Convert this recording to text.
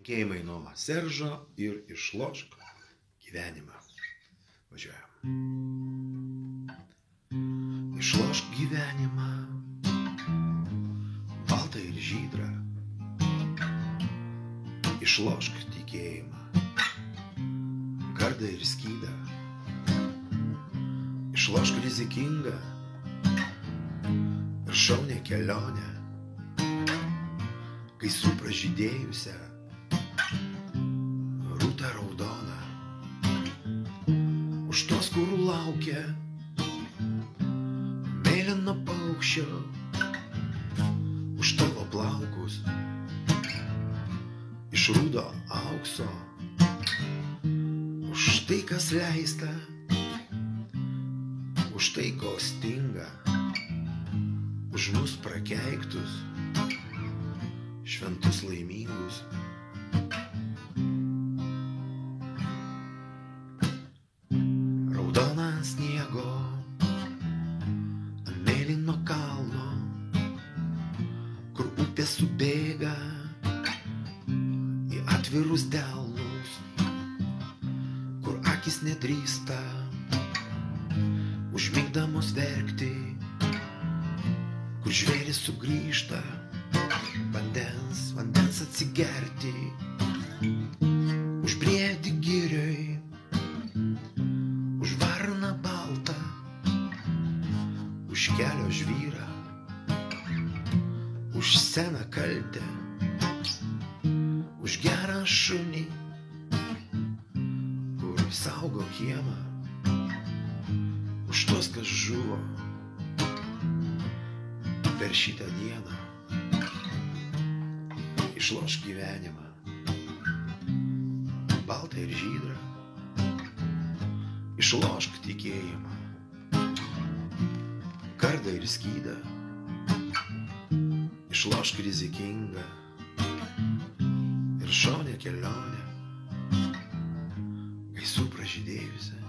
Linkėjimai nuo Seržo ir išlošk gyvenimą. Važiuojam. Išlošk gyvenimą, baltą ir žydrą. Išlošk tikėjimą, kardą ir skydą. Išlošk rizikingą ir šaunę kelionę, kai supražydėjusią rūtą raudoną. Už tos, kur laukia mėlyno paukščio, už tavo plaukus iš rudo aukso, už tai, kas leista, už tai, ko stinga, už mus prakeiktus, šventus laimingus. Raudona sniego ant mėlyno kalno, kur upė subėga į atvirus delnus, kur akis nedrįsta užmigdamos verkti, kur žvėris sugrįžta vandens atsigerti, už briedį girioj, už varną baltą, už kelio žvyrą, už seną kaltę, už gerą šunį, kur saugo kiemą, už tuos, kas žuvo per šitą dieną. Išlošk gyvenimą, baltą ir žydrą. Išlošk tikėjimą, kardą ir skydą. Išlošk rizikingą ir šaunę kelionę, kai supražydėjusią